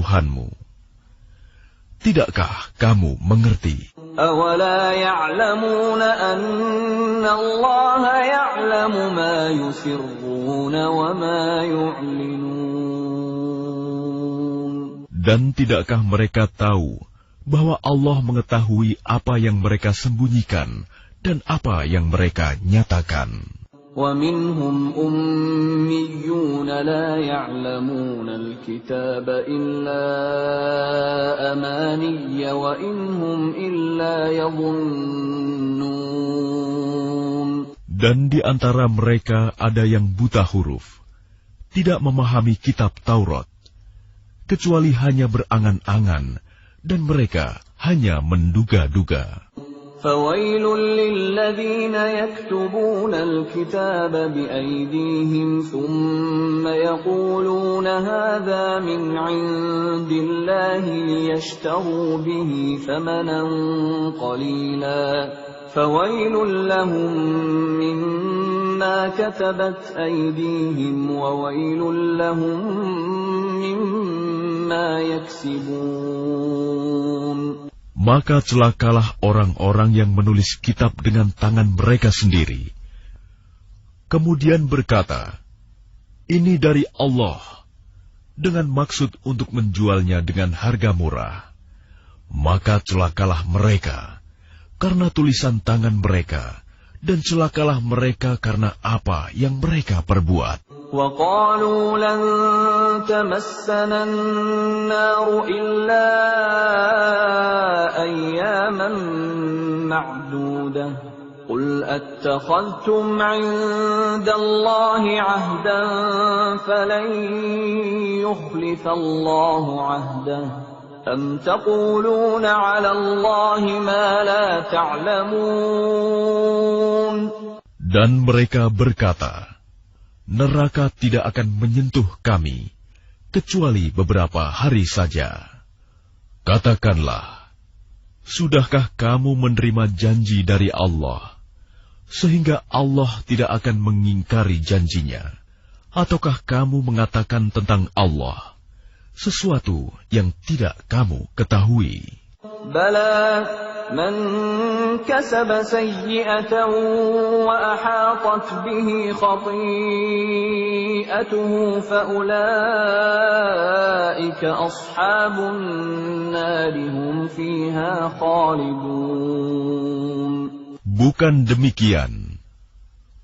Tuhanmu. Tidakkah kamu mengerti? أَوَلَا يَعْلَمُونَ أَنَّ اللَّهَ يَعْلَمُ مَا يُسِرُّونَ وَمَا يُعْلِنُونَ. Dan tidakkah mereka tahu bahwa Allah mengetahui apa yang mereka sembunyikan dan apa yang mereka nyatakan? وَمِنْهُمْ أُمِّيُّونَ لَا يَعْلَمُونَ الْكِتَابَ إِلَّا أَمَانِيَّ وَإِنْ هُمْ إِلَّا يَظُنُّونَ. Dan di antara mereka ada yang buta huruf, tidak memahami kitab Taurat, kecuali hanya berangan-angan, dan mereka hanya menduga-duga. فَوَيْلٌ لِّلَّذِينَ يَكْتُبُونَ الْكِتَابَ بِأَيْدِيهِمْ ثُمَّ يَقُولُونَ هَٰذَا مِنْ عِندِ اللَّهِ لِيَشْتَرُوا بِهِ ثَمَنًا قَلِيلًا فَوَيْلٌ لَّهُم مِّمَّا كَتَبَتْ أَيْدِيهِمْ وَوَيْلٌ لَّهُم مِّمَّا يَكْسِبُونَ. Maka celakalah orang-orang yang menulis kitab dengan tangan mereka sendiri, kemudian berkata, "Ini dari Allah," dengan maksud untuk menjualnya dengan harga murah. Maka celakalah mereka karena tulisan tangan mereka, dan celakalah mereka karena apa yang mereka perbuat. وَقَالُوا لَن تَمَسَّنَا النَّارُ إِلَّا أَيَّامًا مَّعْدُودَةً قُلْ أَتَّخَذْتُمْ عِندَ اللَّهِ عَهْدًا فَلَن يُخْلِفَ اللَّهُ عَهْدَهُ أَمْ تَقُولُونَ عَلَى اللَّهِ مَا لَا تَعْلَمُونَ. Dan mereka berkata, neraka tidak akan menyentuh kami, kecuali beberapa hari saja. Katakanlah, sudahkah kamu menerima janji dari Allah, sehingga Allah tidak akan mengingkari janjinya? Ataukah kamu mengatakan tentang Allah sesuatu yang tidak kamu ketahui? Bala man kasaba sayyi'atan wa ahatat bihi khati'atuhu fa ulaika ashabun nari hum fiha khalidun. Bukan demikian.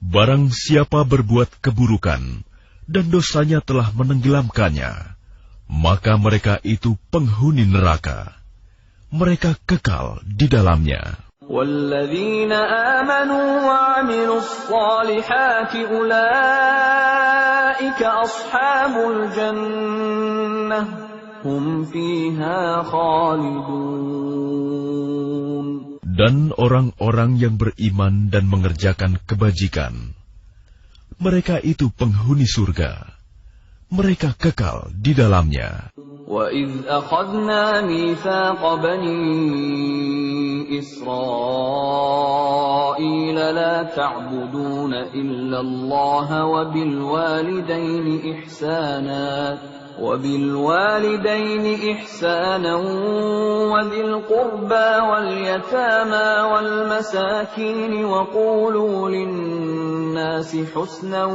Barang siapa berbuat keburukan dan dosanya telah menenggelamkannya, maka mereka itu penghuni neraka. Mereka kekal di dalamnya. وَالَّذِينَ آمَنُوا وَعَمِلُوا الصَّالِحَاتِ أُولَئِكَ أَصْحَابُ الْجَنَّةِ هُمْ فِيهَا خَالِدُونَ. Dan orang-orang yang beriman dan mengerjakan kebajikan, mereka itu penghuni surga. Mereka kekal di dalamnya. وَإِذْ أَخَذْنَا مِيثَاقَ بَنِي إِسْرَائِيلَ لَا تَعْبُدُونَ إِلَّا اللَّهَ وَبِالْوَالِدَيْنِ إِحْسَانًا وَذِي الْقُرْبَى وَالْيَتَامَى وَالْمَسَاكِينِ وَقُولُوا لِلنَّاسِ حُسْنًا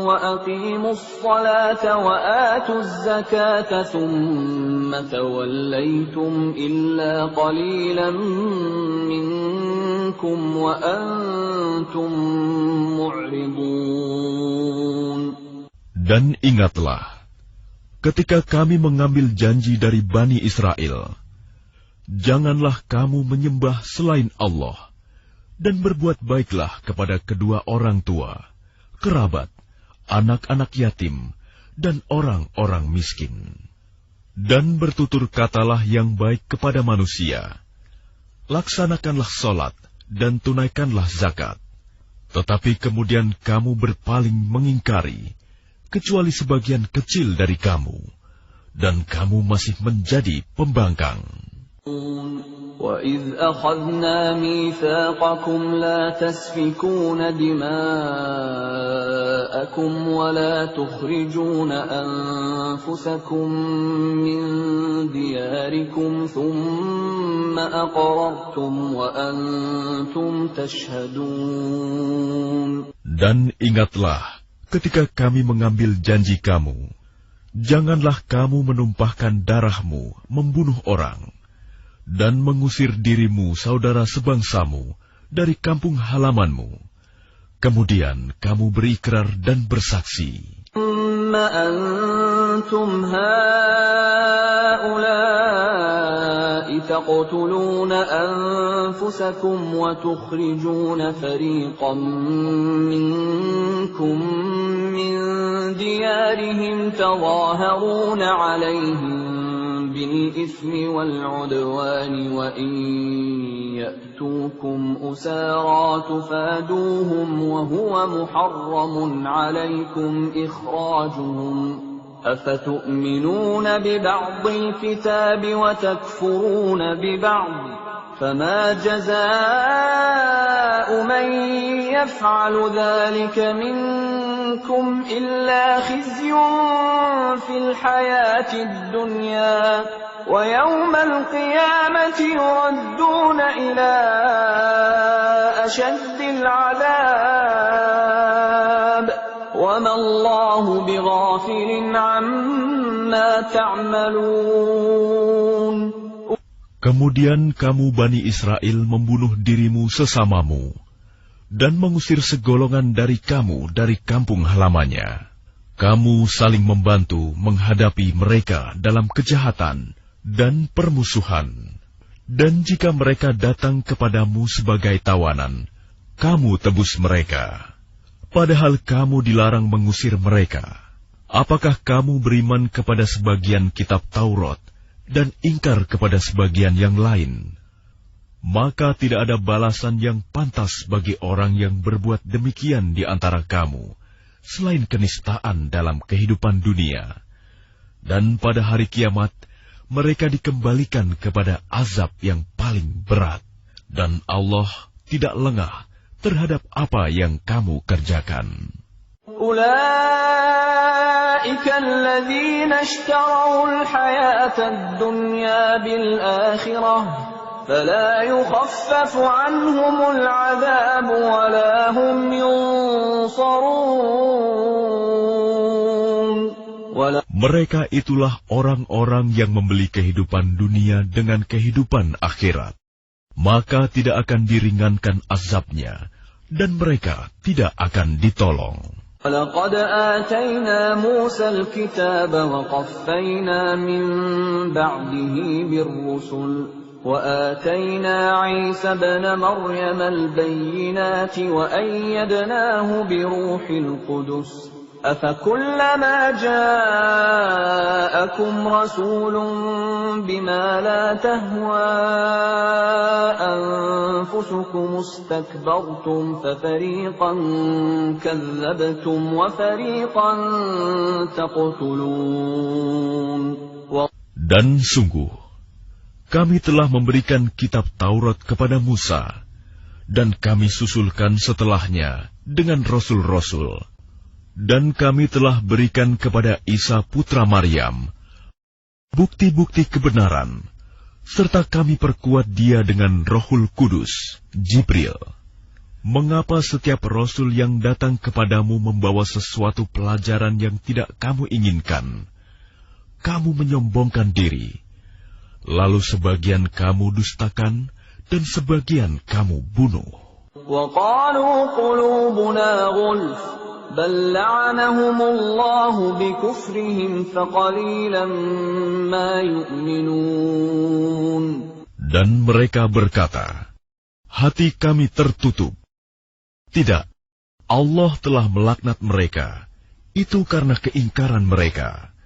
وَأَقِيمُوا الصَّلَاةَ وَآتُوا الزَّكَاةَ ثُمَّ تَوَلَّيْتُمْ إِلَّا قَلِيلًا مِّنكُمْ وَأَنتُمْ مُعْرِضُونَ. Dan ingatlah, ketika kami mengambil janji dari Bani Israel, janganlah kamu menyembah selain Allah, dan berbuat baiklah kepada kedua orang tua, kerabat, anak-anak yatim, dan orang-orang miskin. Dan bertutur katalah yang baik kepada manusia. Laksanakanlah sholat dan tunaikanlah zakat. Tetapi kemudian kamu berpaling mengingkari, kecuali sebagian kecil dari kamu, dan kamu masih menjadi pembangkang. وَإِذْ أَخَذْنَا مِيثَاقَكُمْ لَا تَسْفِكُونَ دِمَاءَكُمْ وَلَا تُخْرِجُونَ أَنفُسَكُمْ مِنْ دياركم ثم أقررتم وأنتم تشهدون. Dan ingatlah ketika kami mengambil janji kamu, janganlah kamu menumpahkan darahmu, membunuh orang, dan mengusir dirimu saudara sebangsamu dari kampung halamanmu. Kemudian kamu berikrar dan bersaksi. ثم أنتم هؤلاء تقتلون أنفسكم وتخرجون فريقا منكم من ديارهم تظاهرون عليهم بالإثم والعدوان وإن يأتوكم أسارى تفادوهم وهو محرم عليكم إخراجهم أفتؤمنون ببعض الكتاب وتكفرون ببعض فما جزاء من يفعل ذلك منكم إلا خزي في الحياة الدنيا ويوم القيامة يردون إلى أشد العذاب وما الله بغافل عما تعملون. Kemudian kamu Bani Israel membunuh dirimu sesamamu dan mengusir segolongan dari kamu dari kampung halamannya. Kamu saling membantu menghadapi mereka dalam kejahatan dan permusuhan. Dan jika mereka datang kepadamu sebagai tawanan, kamu tebus mereka. Padahal kamu dilarang mengusir mereka. Apakah kamu beriman kepada sebagian kitab Taurat dan ingkar kepada sebagian yang lain? Maka tidak ada balasan yang pantas bagi orang yang berbuat demikian di antara kamu, selain kenistaan dalam kehidupan dunia. Dan pada hari kiamat, mereka dikembalikan kepada azab yang paling berat. Dan Allah tidak lengah terhadap apa yang kamu kerjakan. أولئك الذين اشتروا الحياة الدنيا بالآخرة فلا يخفف عنهم العذاب ولا هم ينصرون. Mereka itulah orang-orang yang membeli kehidupan dunia dengan kehidupan akhirat. Maka tidak akan diringankan azabnya, dan mereka tidak akan ditolong. وَلَقَدْ آتَيْنَا مُوسَى الْكِتَابَ وَقَفَّيْنَا مِنْ بَعْدِهِ بِالرُّسُلِ وَآتَيْنَا عِيسَى ابْنَ مَرْيَمَ الْبَيِّنَاتِ وَأَيَّدْنَاهُ بِرُوحِ الْقُدُسِ أَفَكُلَّمَا جَاءَكُمْ رَسُولٌ بِمَا لَا تَهْوَى أَنفُسُكُمُ اسْتَكْبَرْتُمْ فَفَرِيقًا كَذَّبْتُمْ وَفَرِيقًا تَقْتُلُونَ. Dan sungguh, kami telah memberikan kitab Taurat kepada Musa, dan kami susulkan setelahnya dengan rasul-rasul. Dan kami telah berikan kepada Isa putra Maryam bukti-bukti kebenaran, serta kami perkuat dia dengan Rohul Kudus, Jibril. Mengapa setiap rasul yang datang kepadamu membawa sesuatu pelajaran yang tidak kamu inginkan? Kamu menyombongkan diri, lalu sebagian kamu dustakan, dan sebagian kamu bunuh. وَقَالُوا قُلُوبُنَا غُلْفٌ بل لعنهم الله بكفرهم فقليلا ما يؤمنون. Dan mereka berkata, hati kami tertutup. Tidak, Allah telah melaknat mereka. Itu karena keingkaran mereka.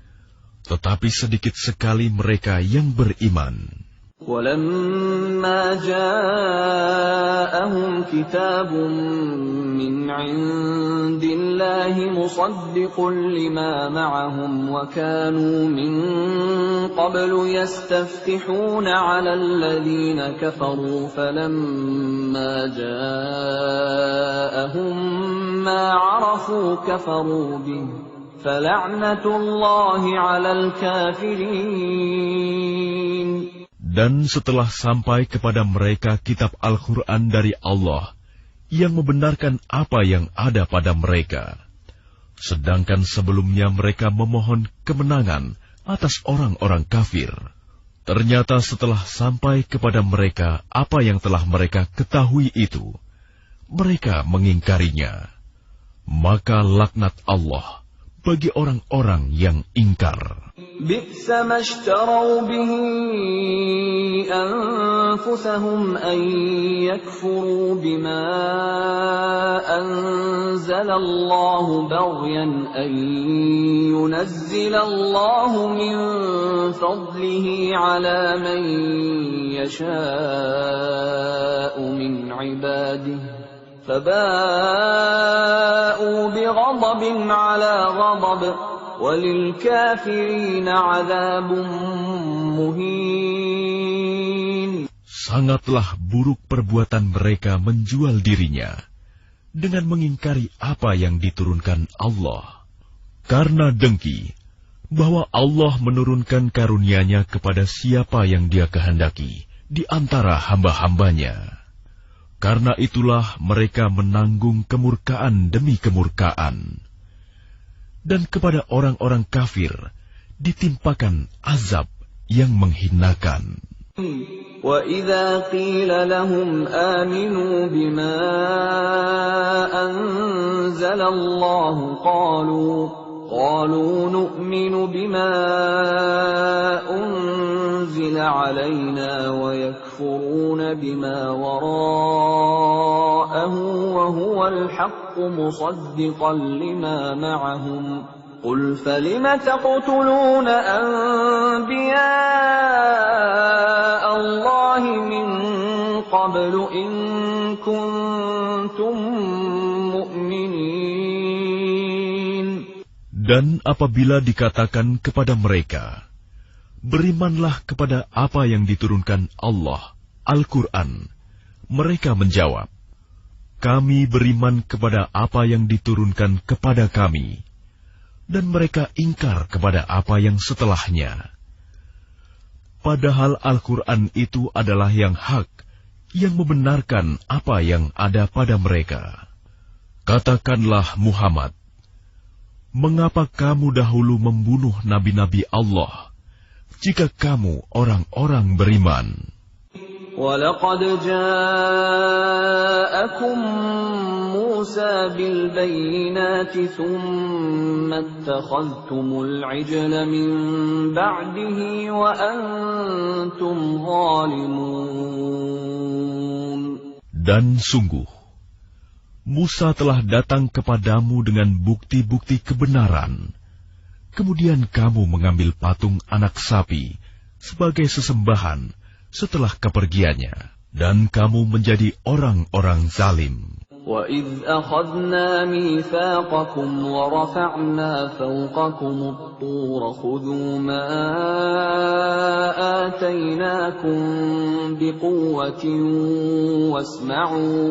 Tetapi sedikit sekali mereka yang beriman. وَلَمَّا جَاءَهُمْ كِتَابٌ مِّنْ عِندِ اللَّهِ مُصَدِّقٌ لِّمَا مَعَهُمْ وَكَانُوا مِن قَبْلُ يَسْتَفْتِحُونَ عَلَى الَّذِينَ كَفَرُوا فَلَمَّا جَاءَهُم مَّا عَرَفُوا كَفَرُوا بِهِ فَلَعْنَةُ اللَّهِ عَلَى الْكَافِرِينَ. Dan setelah sampai kepada mereka kitab Al-Quran dari Allah yang membenarkan apa yang ada pada mereka, sedangkan sebelumnya mereka memohon kemenangan atas orang-orang kafir, ternyata setelah sampai kepada mereka apa yang telah mereka ketahui itu, mereka mengingkarinya. Maka laknat Allah bagi orang-orang yang ingkar. بئس ما اشتروا به أنفسهم أن يكفروا بما أنزل الله بغيا أن ينزل الله من فضله على من يشاء من عباده فباءوا بغضب على غضب وَلِلْكَافِرِينَ عَذَابٌ مُهِينٌ. Sangatlah buruk perbuatan mereka menjual dirinya dengan mengingkari apa yang diturunkan Allah, karena dengki bahwa Allah menurunkan karunia-Nya kepada siapa yang Dia kehendaki di antara hamba-hambanya. Karena itulah mereka menanggung kemurkaan demi kemurkaan. Dan kepada orang-orang kafir ditimpakan azab yang menghinakan. وَإِذَا قِيلَ لَهُمْ آمِنُوا بِمَا أَنزَلَ اللَّهُ قَالُوا نُؤْمِنُ بِمَا أُنزِلَ عَلَيْنَا وَيَكْفُرُونَ بِمَا وَرَاءَهُ وَهُوَ الْحَقُّ مُصَدِّقًا لِمَا مَعَهُمْ قُلْ فَلِمَ تَقْتُلُونَ أَنبِيَاءَ اللَّهِ مِن قَبْلُ إِن كُنتُم مُّؤْمِنِينَ. Dan apabila dikatakan kepada mereka, berimanlah kepada apa yang diturunkan Allah, Al-Quran, mereka menjawab, kami beriman kepada apa yang diturunkan kepada kami, dan mereka ingkar kepada apa yang setelahnya. Padahal Al-Quran itu adalah yang hak, yang membenarkan apa yang ada pada mereka. Katakanlah Muhammad, mengapa kamu dahulu membunuh nabi-nabi Allah, jika kamu orang-orang beriman? وَلَقَدْ جَاءَكُم مُّوسَىٰ بِالْبَيِّنَاتِ ثُمَّ اتَّخَذْتُمُ الْعِجْلَ مِن بَعْدِهِ وَأَنتُمْ ظَالِمُونَ. Dan sungguh, Musa telah datang kepadamu dengan bukti-bukti kebenaran. Kemudian kamu mengambil patung anak sapi sebagai sesembahan setelah kepergiannya, dan kamu menjadi orang-orang zalim. وَإِذْ أَخَذْنَا مِيثَاقَكُمْ وَرَفَعْنَا فَوْقَكُمُ الطُّورَ خُذُوا مَا آتَيْنَاكُمْ بِقُوَّةٍ وَاسْمَعُوا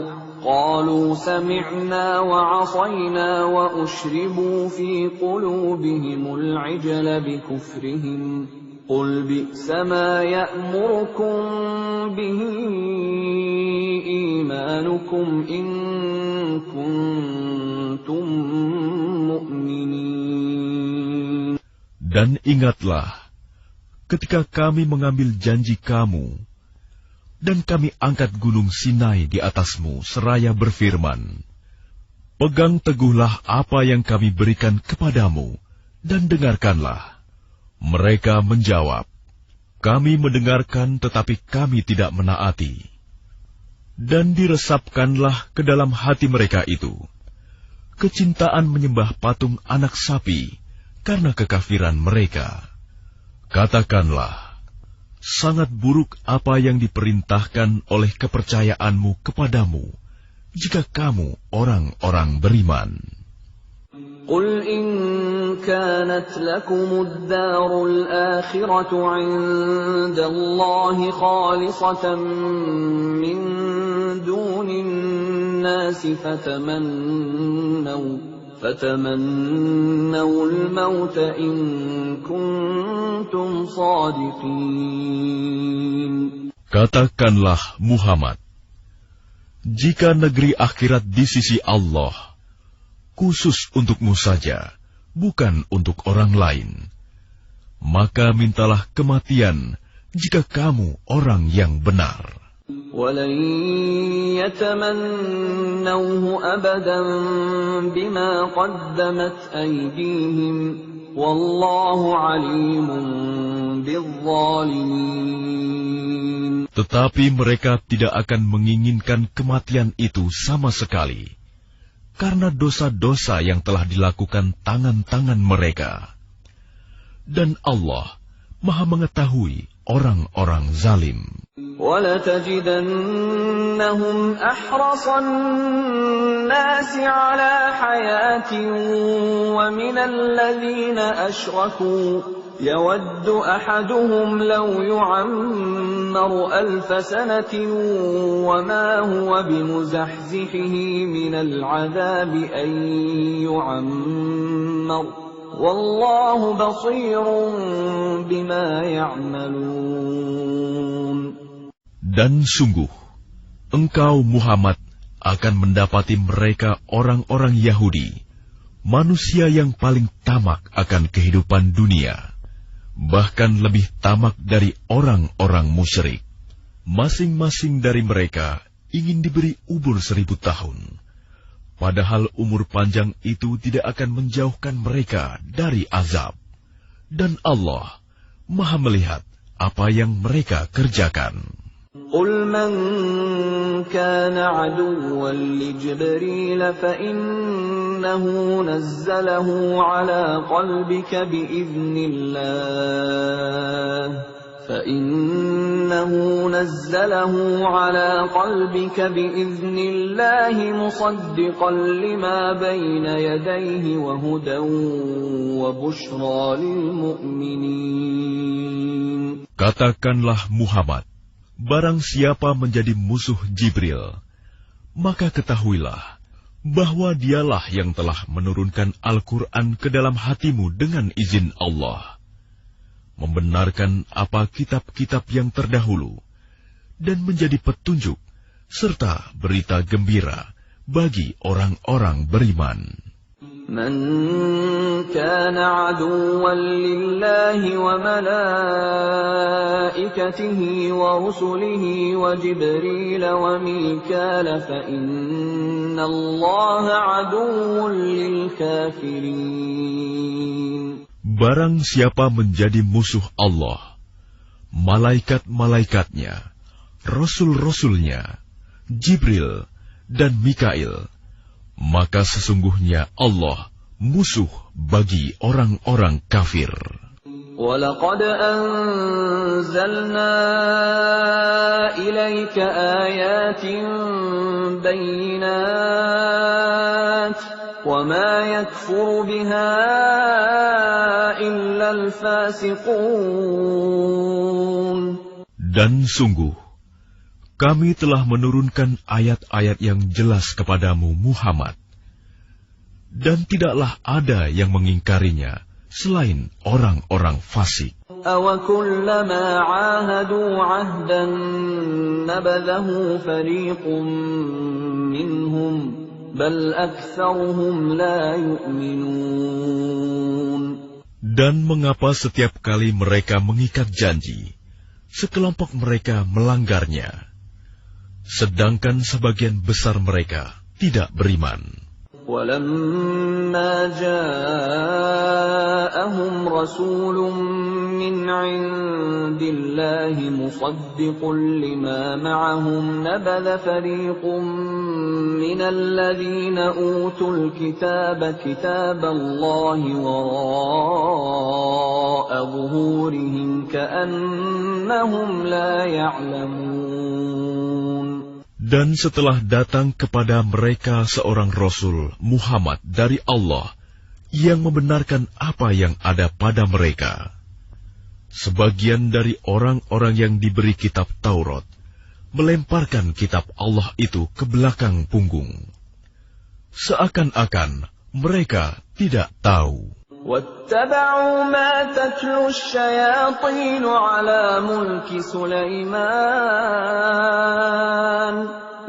قَالُوا سَمِعْنَا وَعَصَيْنَا وَأُشْرِبُوا فِي قُلُوبِهِمُ الْعِجْلَ بِكُفْرِهِمْ قُلْ بِئْسَ مَا يَأْمُرُكُمْ بِهِ إِيمَانُكُمْ إِن كُنتُم مُّؤْمِنِينَ. Dan ingatlah, ketika kami mengambil janji kamu, dan kami angkat gunung Sinai di atasmu seraya berfirman, pegang teguhlah apa yang kami berikan kepadamu, dan dengarkanlah. Mereka menjawab, kami mendengarkan tetapi kami tidak menaati. Dan diresapkanlah ke dalam hati mereka itu kecintaan menyembah patung anak sapi karena kekafiran mereka. Katakanlah, sangat buruk apa yang diperintahkan oleh kepercayaanmu kepadamu, jika kamu orang-orang beriman. قُلْ إِن كَانَتْ لَكُمُ الدَّارُ الْآخِرَةُ عِندَ اللَّهِ خَالِصَةً مِّن دُونِ النَّاسِ فَتَمَنَّوُا الْمَوْتَ إِن كُنتُمْ صَادِقِينَ. Katakanlah Muhammad, jika negeri akhirat di sisi Allah, khusus untukmu saja, bukan untuk orang lain, maka mintalah kematian jika kamu orang yang benar. وَلَنْ يَتَمَنَّوْهُ أَبَدًا بِمَا قَدَّمَتْ أَيْدِيهِمْ وَاللَّهُ عَلِيمٌ بِالظَّالِمِينَ. Tetapi mereka tidak akan menginginkan kematian itu sama sekali, karena dosa-dosa yang telah dilakukan tangan-tangan mereka. Dan Allah Maha mengetahui orang-orang zalim. وَلَتَجِدَنَّهُمْ أَحْرَصَ النَّاسِ عَلَى حَيَاةٍ وَمِنَ الَّذِينَ أَشْرَكُوا يَوَدُّ أَحَدُهُمْ لَوْ يُعَمَّرُ 1000 سَنَةٍ وَمَا هُوَ بِمُزَحْزِحِهِ مِنَ الْعَذَابِ أَن يُعَمَّرَ وَاللَّهُ بَصِيرٌ بِمَا يَعْمَلُونَ. Dan sungguh, engkau Muhammad akan mendapati mereka orang-orang Yahudi, manusia yang paling tamak akan kehidupan dunia, bahkan lebih tamak dari orang-orang musyrik. Masing-masing dari mereka ingin diberi umur 1000 tahun, padahal umur panjang itu tidak akan menjauhkan mereka dari azab. Dan Allah Maha melihat apa yang mereka kerjakan. قُلْ مَنْ كَانَ عَدُوًّا لِجِبْرِيلَ فَإِنَّهُ نَزَّلَهُ عَلَى قَلْبِكَ بِإِذْنِ اللَّهِ مُصَدِّقًا لِمَا بَيْنَ يَدَيْهِ وَهُدًى وَبُشْرَى لِلْمُؤْمِنِينَ. Katakanlah Muhammad, barang siapa menjadi musuh Jibril, maka ketahuilah bahwa dialah yang telah menurunkan Al-Quran ke dalam hatimu dengan izin Allah, membenarkan apa kitab-kitab yang terdahulu, dan menjadi petunjuk serta berita gembira bagi orang-orang beriman. من كان عدوا لله وملائكته ورسله وجبريل وميكال فإن الله عدو للكافرين. Barang siapa menjadi musuh Allah, malaikat-malaikatnya, rasul-rasulnya, Jibril dan Mikail, maka sesungguhnya Allah musuh bagi orang-orang kafir. وَلَقَدْ أَنزَلْنَا إِلَيْكَ آيَاتٍ بَيِّنَاتٍ وَمَا يَكْفُرُ بِهَا إِلَّا الْفَاسِقُونَ. Dan sungguh, kami telah menurunkan ayat-ayat yang jelas kepadamu Muhammad, dan tidaklah ada yang mengingkarinya selain orang-orang fasik. أَوَكُلَّمَا عَاهَدُوا عَهْدًا نَبَذَهُ فَرِيقٌ مِّنْهُمْ بَلْ أَكْثَرُهُمْ لَا يُؤْمِنُونَ. Dan mengapa setiap kali mereka mengikat janji, sekelompok mereka melanggarnya, sedangkan sebagian besar mereka tidak beriman. وَلَمَّا جَاءَهُمْ رَسُولٌ مِّنْ عِندِ اللَّهِ مُصَدِّقٌ لِمَا مَعَهُمْ نَبَذَ فَرِيقٌ مِّنَ الَّذِينَ أُوتُوا الْكِتَابَ كِتَابَ اللَّهِ وَرَاءَ ظُهُورِهِمْ كَأَنَّهُمْ لَا يَعْلَمُونَ. Dan setelah datang kepada mereka seorang Rasul Muhammad dari Allah yang membenarkan apa yang ada pada mereka, sebagian dari orang-orang yang diberi kitab Taurat melemparkan kitab Allah itu ke belakang punggung, seakan-akan mereka tidak tahu. واتبعوا ما تتلو الشياطين على ملك سليمان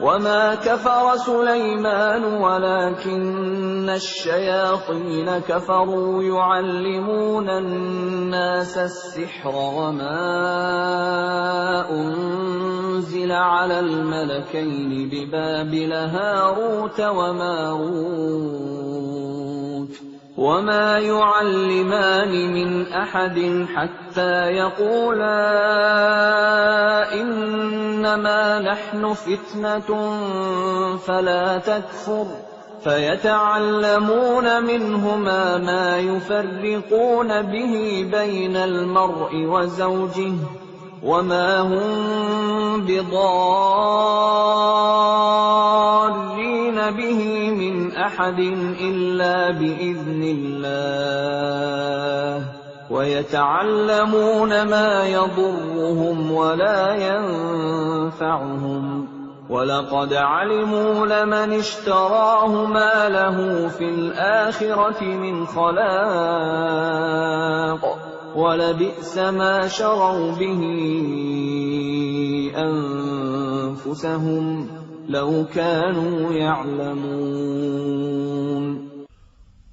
وما كفر سليمان ولكن الشياطين كفروا يعلمون الناس السحر وما أنزل على الملكين ببابل هاروت وماروت وما يعلمان من أحد حتى يقولا إنما نحن فتنة فلا تكفر فيتعلمون منهما ما يفرقون به بين المرء وزوجه وما هم بضارين به من أحد إلا بإذن الله ويتعلمون ما يضرهم ولا ينفعهم وَلَقَدْ عَلِمُوا لَمَنِ اشْتَرَاهُ مَا لَهُ فِي الْآخِرَةِ مِنْ خَلَاقٍ وَلَبِئْسَ مَا شَرَوْا بِهِ أَنفُسَهُمْ لَوْ كَانُوا يَعْلَمُونَ.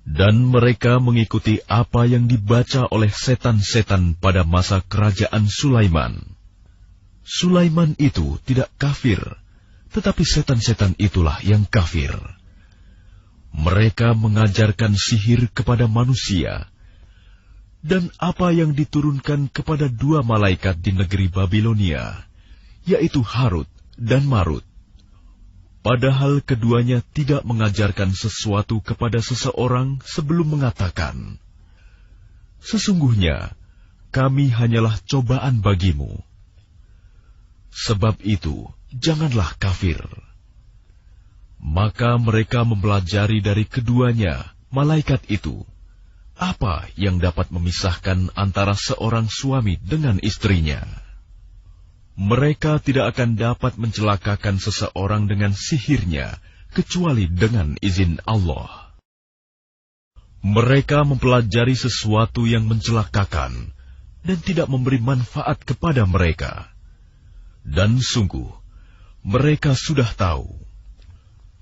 Dan mereka mengikuti apa yang dibaca oleh setan-setan pada masa kerajaan Sulaiman. Sulaiman itu tidak kafir, tetapi setan-setan itulah yang kafir. Mereka mengajarkan sihir kepada manusia, dan apa yang diturunkan kepada dua malaikat di negeri Babilonia, yaitu Harut dan Marut. Padahal keduanya tidak mengajarkan sesuatu kepada seseorang sebelum mengatakan, "Sesungguhnya kami hanyalah cobaan bagimu." Sebab itu, janganlah kafir. Maka mereka mempelajari dari keduanya, malaikat itu, apa yang dapat memisahkan antara seorang suami dengan istrinya. Mereka tidak akan dapat mencelakakan seseorang dengan sihirnya, kecuali dengan izin Allah. Mereka mempelajari sesuatu yang mencelakakan, dan tidak memberi manfaat kepada mereka. Dan sungguh, mereka sudah tahu,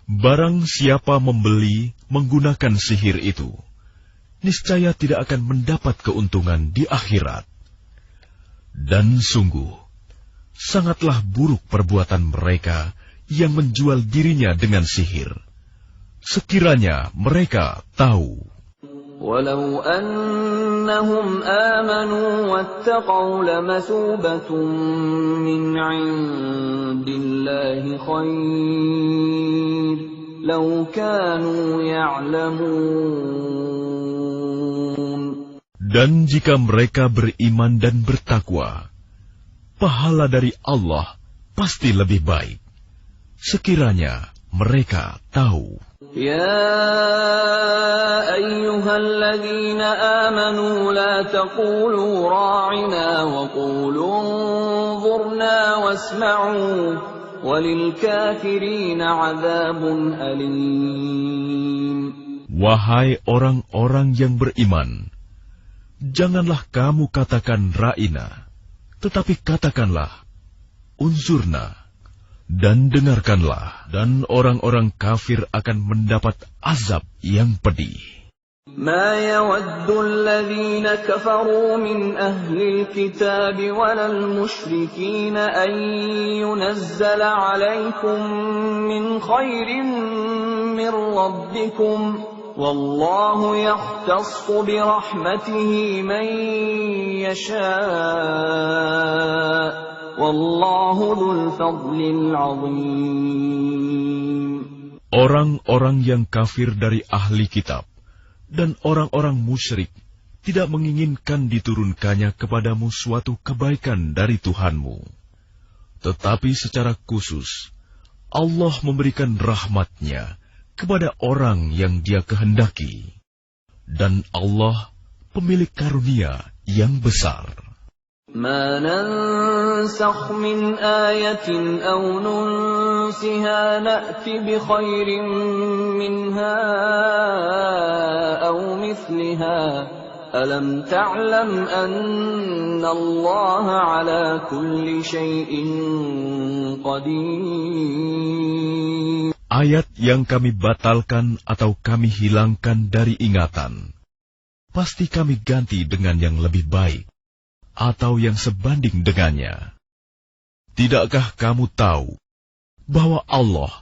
barang siapa membeli menggunakan sihir itu, niscaya tidak akan mendapat keuntungan di akhirat. Dan sungguh, sangatlah buruk perbuatan mereka yang menjual dirinya dengan sihir. Sekiranya mereka tahu. وَلَوْ أَنَّهُمْ آمَنُوا وَاتَّقَوْا لَمَثُوبَةٌ مِّنْ عِندِ اللَّهِ خَيْرٌ لَوْ كَانُوا يَعْلَمُونَ. Dan jika mereka beriman dan bertakwa, pahala dari Allah pasti lebih baik, sekiranya mereka tahu. يا أيها الذين آمنوا لا تقولوا راعنا وقولوا انظرنا واسمعوا وللكافرين عذاب أليم. Wahai orang-orang yang beriman, janganlah kamu katakan ra'ina, tetapi katakanlah unzurna, dan dengarkanlah, dan orang-orang kafir akan mendapat azab yang pedih. ما يود الذين كفروا من أهل الكتاب ولا المشركين أن ينزل عليكم من خير من ربكم والله يختص برحمته من يشاء Wallahu dzul fadlil azim. Orang-orang yang kafir dari ahli kitab dan orang-orang musyrik tidak menginginkan diturunkannya kepadamu suatu kebaikan dari Tuhanmu. Tetapi secara khusus, Allah memberikan rahmat-Nya kepada orang yang Dia kehendaki. Dan Allah pemilik karunia yang besar. ما ننسخ من آية أو ننسها نأت بخير منها أو مثلها ألم تعلم أن الله على كل شيء قدير. Ayat yang kami batalkan atau kami hilangkan dari ingatan, pasti kami ganti dengan yang lebih baik atau yang sebanding dengannya. Tidakkah kamu tahu bahwa Allah